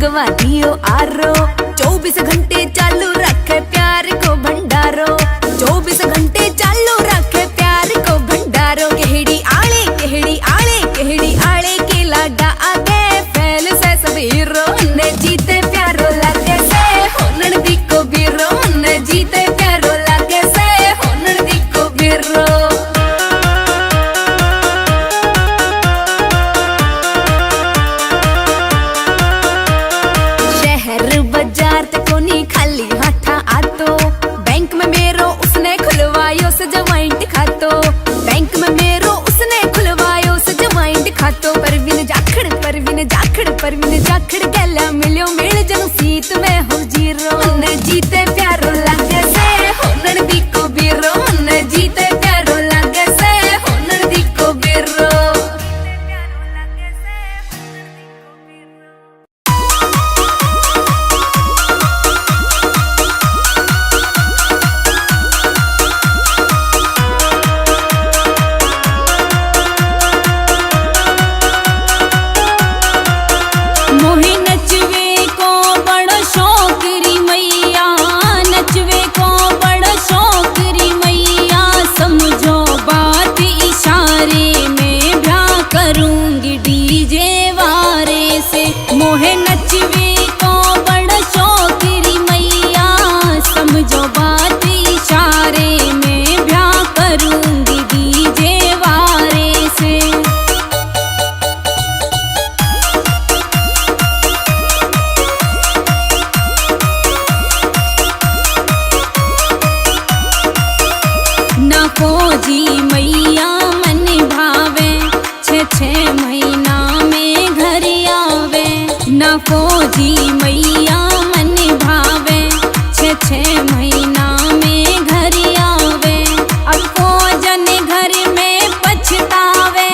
लगवा दियो आरो। 24 घंटे चालू रखे प्यार को भंडारो। 24 घंटे चालू रखे प्यार को भंडारो। केहड़ी आले केहड़ी आले केहड़ी आले के लाडा आगे फैल से सब हीरो। ने जीते प्यारो लागे से होनन दी को बीरो। ने जीते प्यारो लागे से होनन दी को बीरो। बाजार ते कोनी खाली हाथा आतो। बैंक में मेरो उसने खुलवायो से जॉइंट खातो। बैंक में मेरो उसने खुलवायो से जॉइंट खातो। परवीन जाखड़ परवीन जाखड़ परवीन जाखड़ गला मिलियो मिल जन सीत में हो जीरो। ने जीते प्यारो लागे से होनन दी को बीरो। ने जीते प्यारो लागे से होनन दी को बीरो। मोहे नचवे को बड़ा शौक री मैया। समझो बात इशारे में ब्याह करूंगी डीजे वारे से। ना फौजी मैया मन भावे 6 महीना में घर आवे। ना फौजी मैया मन भावे 6 महीना में घर आवे। अब फौजन घर में पछतावे।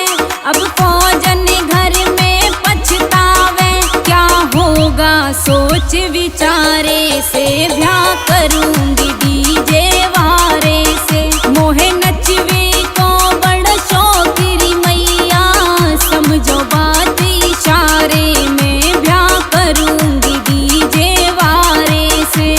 अब फौजन घर में पछतावे। क्या होगा सोच विचारे से ब्याह करूंगी डीजे वारे से। मोहे नचवे को बड़ा शौक री मैया। समझो बात इशारे में ब्याह करूंगी डीजे वारे से।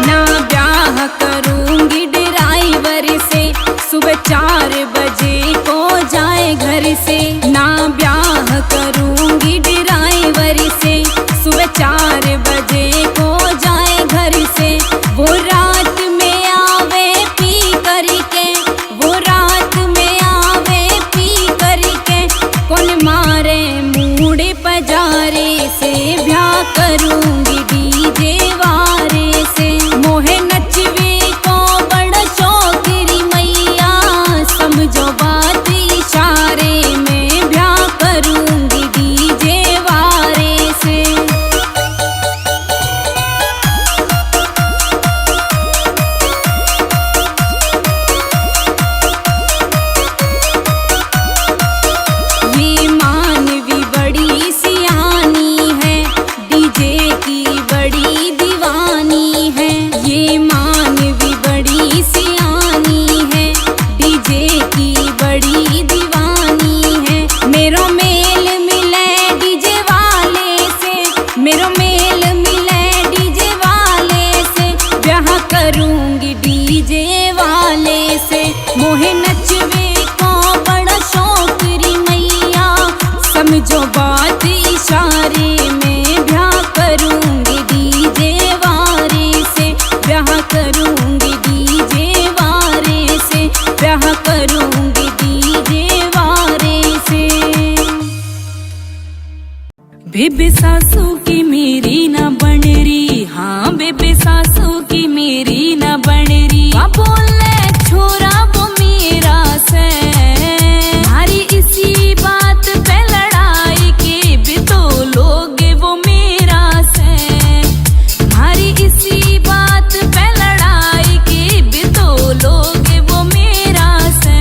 ना ब्याह करूंगी ड्राइवर से। सुबह 4 बजे को जाए घर से। ना ब्याह करूंगी ड्राइवर से। सुबह 4 बजे को जाए घर से। वो रात में आवे पी करके। वो रात में आवे पी करके। कौन मारे मूड पजारे से ब्याह करूंगी डीजे वारे से। मोहे नचवे को बड़ा शौक री मैया। समझो बात इशारे में ब्याह करूंगी डीजे वारे से। ये मानवी बड़ी सियानी है। डीजे की बड़ी दीवानी है। ये मानवी बड़ी सियानी है। डीजे की बड़ी दीवानी है। मेरो मेल मिले डीजे वाले से। मेरो मेल मिले डीजे वाले से। ब्याह करूंगी डीजे वाले से। मोहे नचवे को बड़ा शौक री मैया। समझो बात इशारे में ब्याह करूंगी डीजे वारे से। ब्याह करूंगी डीजे वारे से। ब्याह करूंगी डीजे वारे से। बेबे सासू की मेरी ना बन रही। हाँ बेबे सासू की मेरी ना बन रही। बोले छोरा वो मेरा से। हमारी इसी बात पे लड़ाई के भी तो लोग वो मेरा से। हमारी इसी बात पे लड़ाई के भी तो लोग वो मेरा से।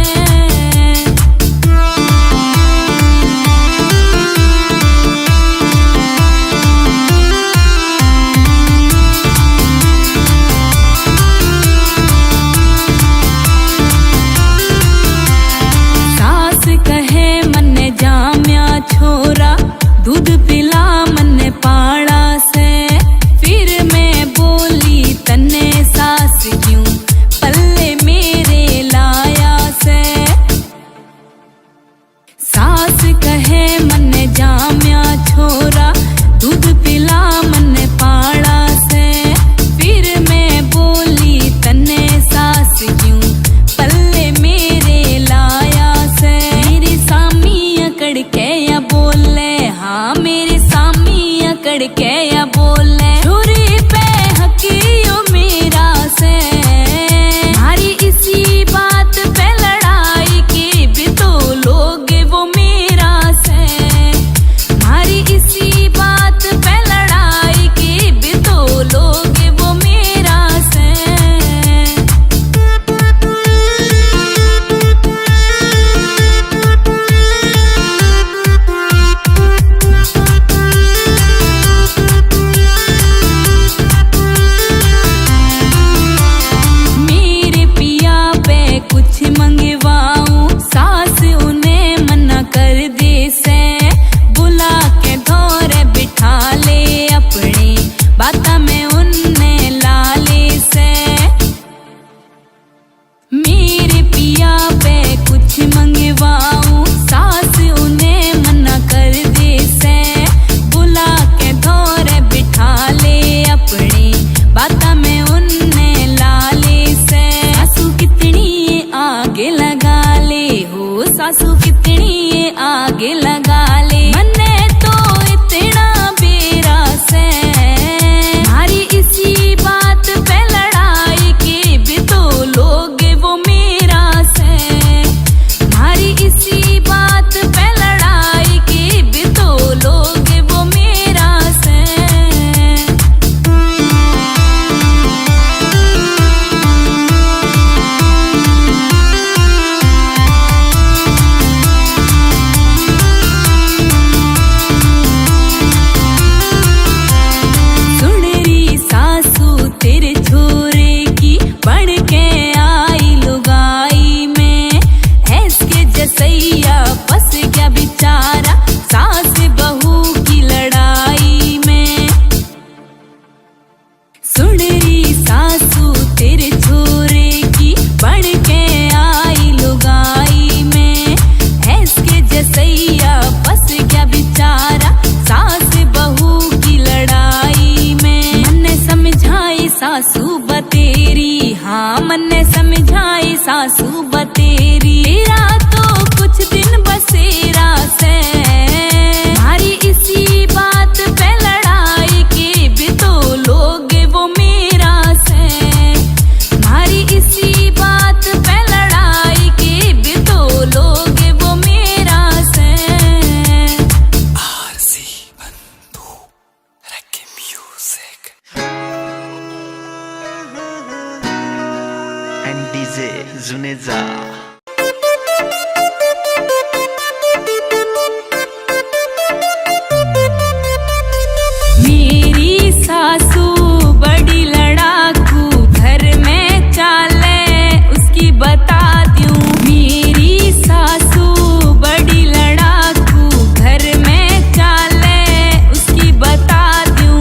बोले, हाँ मेरे सामी अकड़ के या बोले, छुरी पे हकियो मेरा से, हमारी इसी बात पे लड़ाई के भी तो लोग वो मेरा से, हमारी इसी बात पे लड़ाई के भी तो लोग वो मेरा से। मेरे पिया पे कुछ मंगवाऊं, सास उन्हें मना कर दे से, बुला के धोरे बिठा ले अपनी बाता में उन्हें लाले से। मेरे पिया पे कुछ मंगवाऊं, सास उन्हें मना कर दे से, बुला के धोरे बिठा ले अपनी बाता में उन्हें लाले से। सासू कितनी ये आगे लगा ले हो, सासू कितनी ये आगे लगा ले, मन्ने तो इतना बेरा से, हमारी इसी बात पे लड़ाई के भी तो लोग वो मेरा से, हमारी इसी बात पे लड़ाई के भी तो लोग वो मेरा से। सुन री सासू तेरे छोरे की बन के आई लुगाई में, ऐसके जसैया फंस गया बेचारा सास बहू की लड़ाई में। सुन री सासू तेरे छोरे की बन के आई लुगाई में, ऐसके जसैया फंस गया बेचारा सास बहू की लड़ाई में। मन्ने समझाई सासू बतेरी, हाँ मन्ने समझाई सासू बतेरी, तेरा तो कुछ दिन बसेरा से, हमारी इसी बात पे लड़ाई के भी तो लोग वो मेरा से, हमारी इसी बात पे लड़ाई के भी तो लोग वो मेरा से। RC Bantu Reggae Music and DJ Zuneza. मेरी सासू बड़ी लड़ाकू, घर में चाले उसकी बता दूं। मेरी सासू बड़ी लड़ाकू, घर में चाले उसकी बता दूं।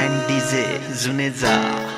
and DJ Zuneza.